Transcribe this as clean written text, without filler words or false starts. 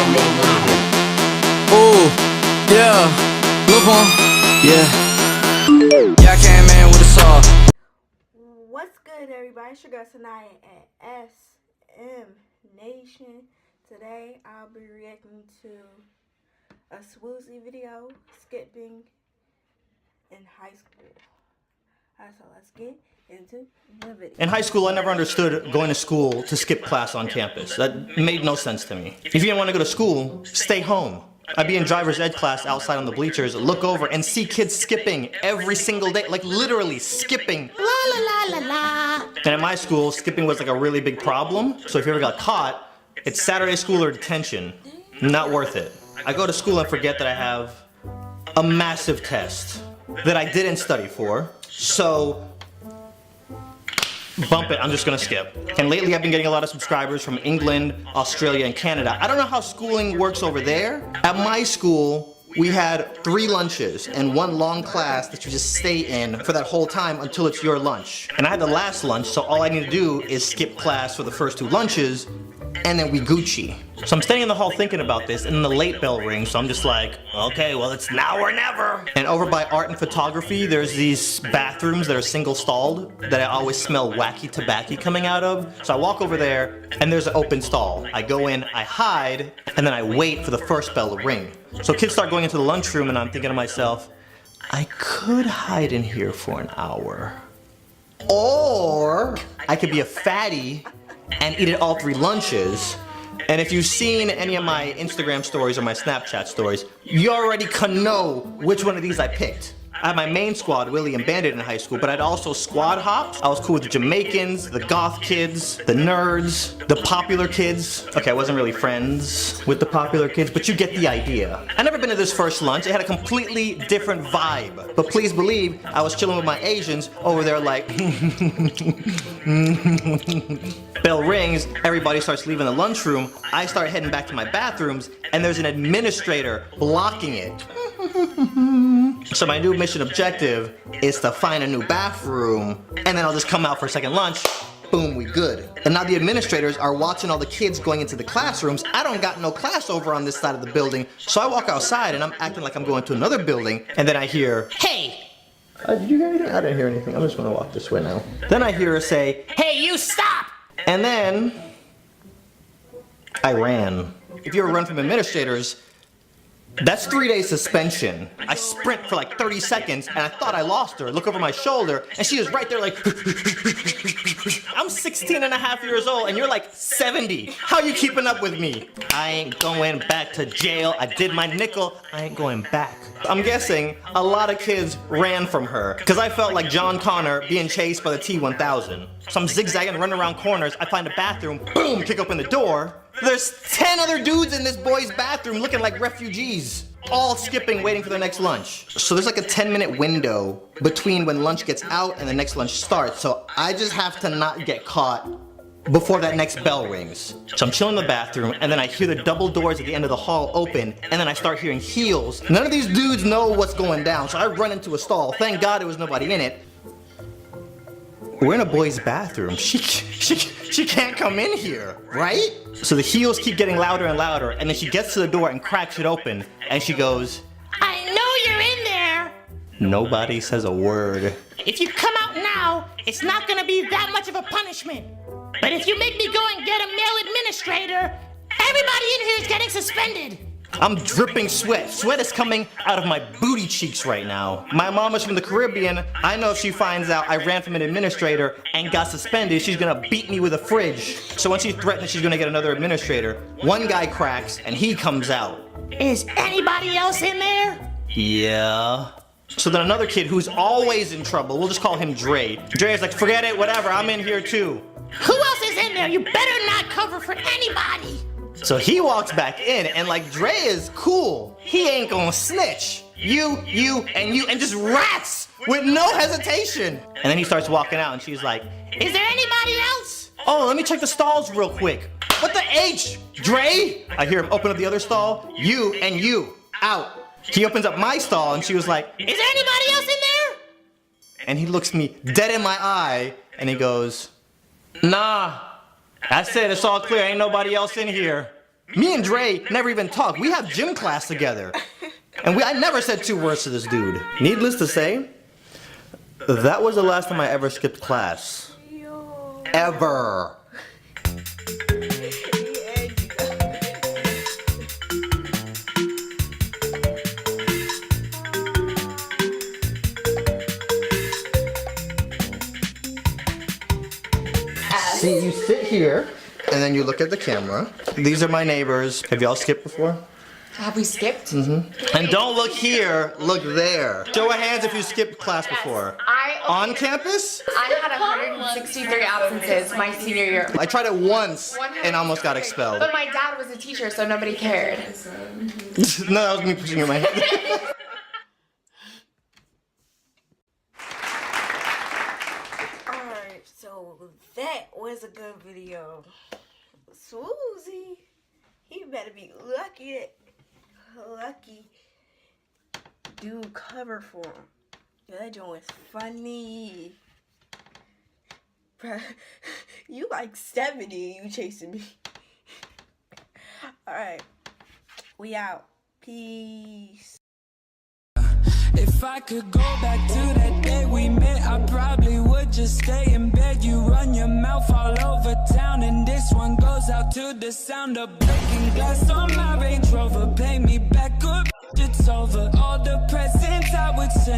Ooh, yeah, look on, yeah. Yeah, I came in with a saw. What's good, everybody? It's your girl tonight at SM Nation. Today I'll be reacting to a sWooZie video, skipping in high school. Alright, so let's get into the video. In high school, I never understood going to school to skip class on campus. That made no sense to me. If you didn't want to go to school, stay home. I'd be in driver's ed class outside on the bleachers, look over and see kids skipping every single day, like literally skipping. La la la la la. And at my school, skipping was like a really big problem. So if you ever got caught, it's Saturday school or detention. Not worth it. I go to school and forget that I have a massive test that I didn't study for. So bump it, I'm just gonna skip. And lately I've been getting a lot of subscribers from England, Australia, and Canada. I don't know how schooling works over there. At my school, we had 3 lunches and 1 long class that you just stay in for that whole time until it's your lunch. And I had the last lunch, so all I need to do is skip class for the first 2 lunches, and then we Gucci. So I'm standing in the hall thinking about this, and then the late bell rings, so I'm just like, okay, well, it's now or never. And over by art and photography, there's these bathrooms that are single-stalled that I always smell wacky tobacco coming out of. So I walk over there, and there's an open stall. I go in, I hide, and then I wait for the first bell to ring. So kids start going into the lunchroom, and I'm thinking to myself, I could hide in here for an hour. Or I could be a fatty and eat at all 3 lunches. And if you've seen any of my Instagram stories or my Snapchat stories, you already can know which one of these I picked. I had my main squad, Willie and Bandit, in high school, but I'd also squad hopped. I was cool with the Jamaicans, the goth kids, the nerds, the popular kids. Okay, I wasn't really friends with the popular kids, but you get the idea. I'd never been to this first lunch. It had a completely different vibe. But please believe, I was chilling with my Asians over there like, bell rings, everybody starts leaving the lunchroom. I start heading back to my bathrooms, and there's an administrator blocking it. So my new mission objective is to find a new bathroom, and then I'll just come out for second lunch. Boom, we good. And now the administrators are watching all the kids going into the classrooms. I don't got no class over on this side of the building, so I walk outside and I'm acting like I'm going to another building, and then I hear, hey! Did you hear anything? I didn't hear anything. I'm just gonna walk this way now. Then I hear her say, hey, you stop! And then I ran. If you ever run from administrators, that's 3 days suspension. I sprint for like 30 seconds and I thought I lost her. Look over my shoulder and she was right there like, I'm 16 and a half years old and you're like 70. How you keeping up with me? I ain't going back to jail. I did my nickel. I ain't going back. I'm guessing a lot of kids ran from her because I felt like John Connor being chased by the T-1000. So I'm zigzagging, running around corners. I find a bathroom, boom, kick open the door. There's 10 other dudes in this boy's bathroom looking like refugees, all skipping, waiting for their next lunch. So there's like a 10-minute window between when lunch gets out and the next lunch starts. So I just have to not get caught before that next bell rings. So I'm chilling in the bathroom and then I hear the double doors at the end of the hall open and then I start hearing heels. None of these dudes know what's going down, so I run into a stall. Thank God there was nobody in it. We're in a boy's bathroom. She can't come in here, right? So the heels keep getting louder and louder, and then she gets to the door and cracks it open, and she goes, I know you're in there! Nobody says a word. If you come out now, it's not gonna be that much of a punishment. But if you make me go and get a male administrator, everybody in here is getting suspended. I'm dripping sweat. Sweat is coming out of my booty cheeks right now. My mom is from the Caribbean. I know if she finds out I ran from an administrator and got suspended, she's gonna beat me with a fridge. So when she threatens she's gonna get another administrator, one guy cracks and he comes out. Is anybody else in there? Yeah. So then another kid who's always in trouble, we'll just call him Dre. Dre's like, forget it, whatever, I'm in here too. Who else is in there? You better not cover for anybody. So he walks back in and like Dre is cool. He ain't gonna snitch. You, and just rats with no hesitation. And then he starts walking out and she's like, is there anybody else? Oh, let me check the stalls real quick. What the H? Dre? I hear him open up the other stall. You, out. He opens up my stall and she was like, is there anybody else in there? And he looks me dead in my eye and he goes, nah, that's it, it's all clear, ain't nobody else in here. Me and Dre never even talked. We have gym class together. And I never said 2 words to this dude. Needless to say, that was the last time I ever skipped class. Yo. Ever. See, you sit here, and then you look at the camera. These are my neighbors. Have y'all skipped before? Have we skipped? Mm-hmm. And don't look here, look there. Show of hands if you skipped class before. On campus? I had 163 absences my senior year. I tried it once and almost got expelled. But my dad was a teacher, so nobody cared. No, that was me pushing in my head. Alright, so that was a good video. sWooZie, he better be lucky. Dude, cover for him. That joint was funny. Bruh, you like 70, you chasing me. Alright, we out. Peace. If I could go back to that day we met, I probably would just stay in bed. You run your mouth all over town, and this one goes out to the sound of breaking glass on my Range Rover. Pay me back up, it's over. All the presents I would send.